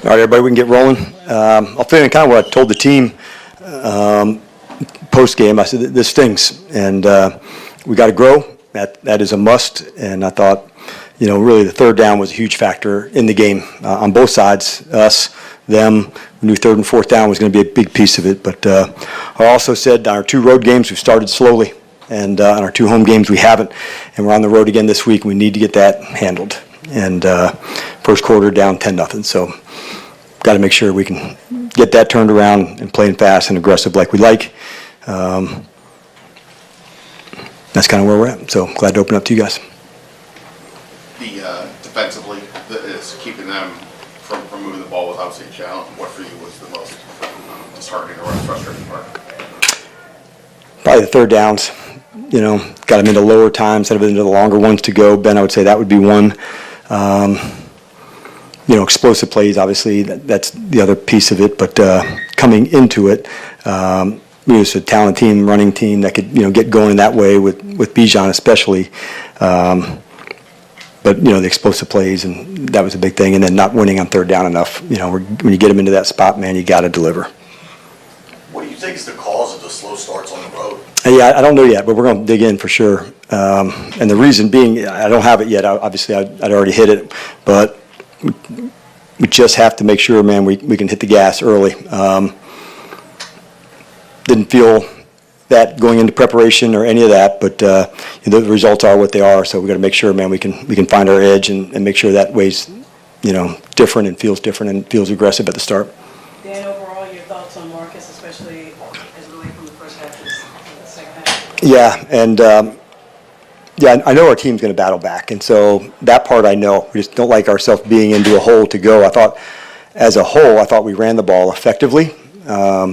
All right, everybody, we can get rolling. I'll fill in kind of what I told the team post-game. I said, this stings, and we got to grow. That is a must, and I thought, really the third down was a huge factor in the game on both sides, us, them. We knew third and fourth down was going to be a big piece of it, but I also said on our 2 road games, we've started slowly, and on our 2 home games, we haven't, and we're on the road again this week. We need to get that handled, and first quarter down 10-0, so got to make sure we can get that turned around and playing fast and aggressive like we like. That's kind of where we're at. So glad to open up to you guys. Defensively, is keeping them from moving the ball was obviously a challenge. What for you was the most disheartening or frustrating part? Probably the third downs. Got them into lower times instead of into the longer ones to go. Ben, I would say that would be one. Explosive plays, obviously, that's the other piece of it. But coming into it, it's a talented team, running team that could, get going that way with Bijan especially. But, the explosive plays, and that was a big thing. And then not winning on third down enough. When you get them into that spot, man, you got to deliver. What do you think is the cause of the slow starts on the road? Yeah, I don't know yet, but we're going to dig in for sure. And the reason being, I don't have it yet. Obviously, I'd already hit it. But we just have to make sure, man, we can hit the gas early. Didn't feel that going into preparation or any of that, but the results are what they are. So we got to make sure, man, we can find our edge and make sure that way's different and feels aggressive at the start. Dan, overall, your thoughts on Marcus, especially as we went from the first half to the second half? Yeah, and I know our team's going to battle back, and so that part I know. We just don't like ourselves being into a hole to go. I thought, as a whole, we ran the ball effectively,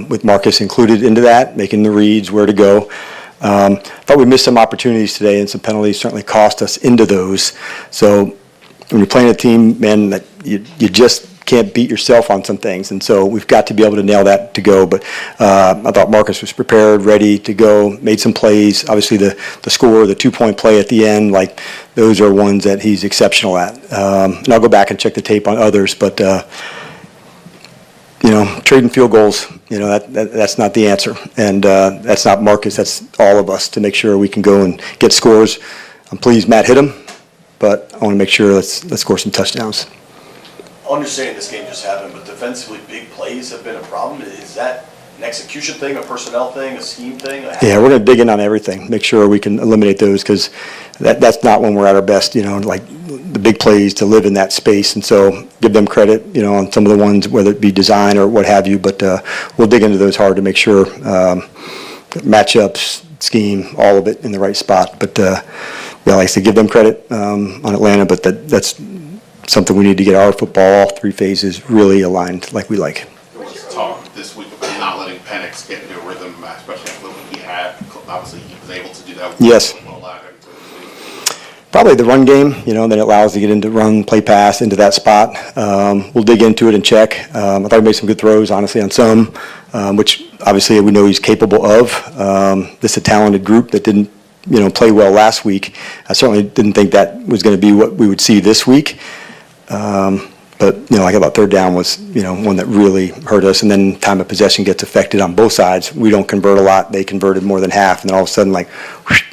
with Marcus included into that, making the reads, where to go. I thought we missed some opportunities today, and some penalties certainly cost us into those. So when you're playing a team, man, that you just can't beat yourself on some things, and so we've got to be able to nail that to go. But I thought Marcus was prepared, ready to go, made some plays. Obviously, the score, the 2-point play at the end, those are ones that he's exceptional at. And I'll go back and check the tape on others, but trading field goals, that's not the answer, and that's not Marcus. That's all of us to make sure we can go and get scores. I'm pleased Matt hit him, but I want to make sure let's score some touchdowns. Understanding this game just happened, but defensively, big plays have been a problem. Is that an execution thing, a personnel thing, a scheme thing? Yeah, we're going to dig in on everything, make sure we can eliminate those, because that's not when we're at our best, the big plays to live in that space. And so give them credit, on some of the ones, whether it be design or what have you, but we'll dig into those hard to make sure matchups, scheme, all of it in the right spot. But, like I said, give them credit on Atlanta, but that's something we need to get our football, all 3 phases, really aligned like we like. There was talk this week about not letting Penix get into a rhythm, especially after the week he had. Obviously, he was able to do that. Yes. Probably the run game, then it allows to get into run, play pass into that spot. We'll dig into it and check. I thought he made some good throws, honestly, on some, which obviously we know he's capable of. This is a talented group that didn't, play well last week. I certainly didn't think that was going to be what we would see this week. But, I thought third down was, one that really hurt us. And then time of possession gets affected on both sides. We don't convert a lot. They converted more than half. And then all of a sudden, whoosh,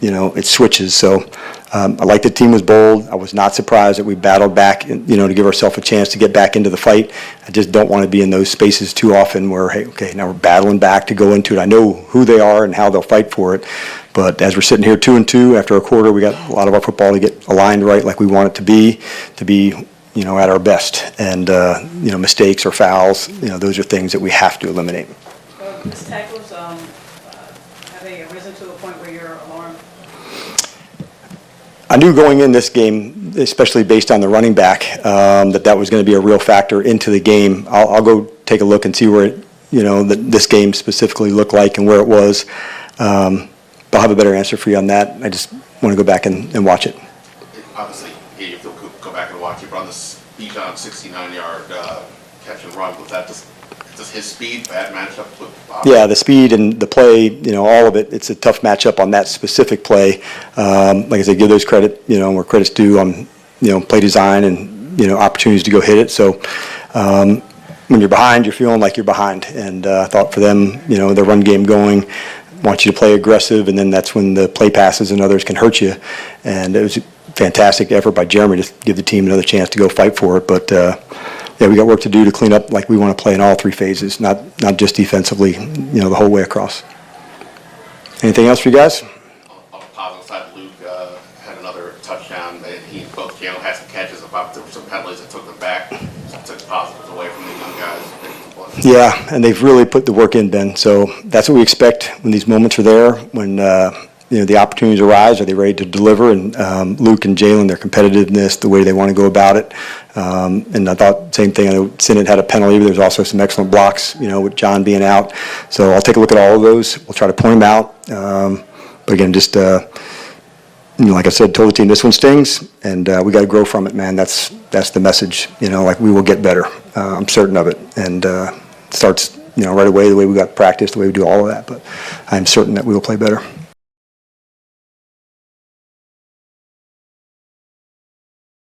it switches. So I like the team was bold. I was not surprised that we battled back, to give ourselves a chance to get back into the fight. I just don't want to be in those spaces too often where, hey, okay, now we're battling back to go into it. I know who they are and how they'll fight for it. But as we're sitting here 2-2 after a quarter, we got a lot of our football to get aligned right like we want it to be, at our best. And, mistakes or fouls, those are things that we have to eliminate. Missed tackles, have they risen to a point where you're alarmed? I knew going in this game, especially based on the running back, that was going to be a real factor into the game. I'll go take a look and see where this game specifically looked like and where it was. I'll have a better answer for you on that. I just want to go back and watch it. Obviously, you have to go back and watch it, but on this Bijan 69-yard catch and run, was that just his speed, bad matchup with Bob? Yeah, the speed and the play, all of it. It's a tough matchup on that specific play. Like I said, give those credit, where credit's due on, play design and, opportunities to go hit it. So when you're behind, you're feeling like you're behind. And I thought for them, their run game going, want you to play aggressive, and then that's when the play passes and others can hurt you. And it was a fantastic effort by Jeremy to give the team another chance to go fight for it. But yeah, we got work to do to clean up like we want to play in all three phases, not just defensively, the whole way across. Anything else for you guys? On the positive side, Luke had another touchdown, and both Jalen had some catches. There were some penalties that took them back, so it took positives away from the young guys. Yeah, and they've really put the work in, Ben. So that's what we expect when these moments are there, when the opportunities arise. Are they ready to deliver? And Luke and Jalen, their competitiveness, the way they want to go about it. And I thought same thing. I know Sinnott had a penalty, but there's also some excellent blocks, with John being out. So I'll take a look at all of those. We'll try to point them out. But again, just like I said, told the team this one stings, and we got to grow from it, man. That's the message. Like we will get better. I'm certain of it, and starts right away the way we got practice, the way we do all of that. But I'm certain that we will play better.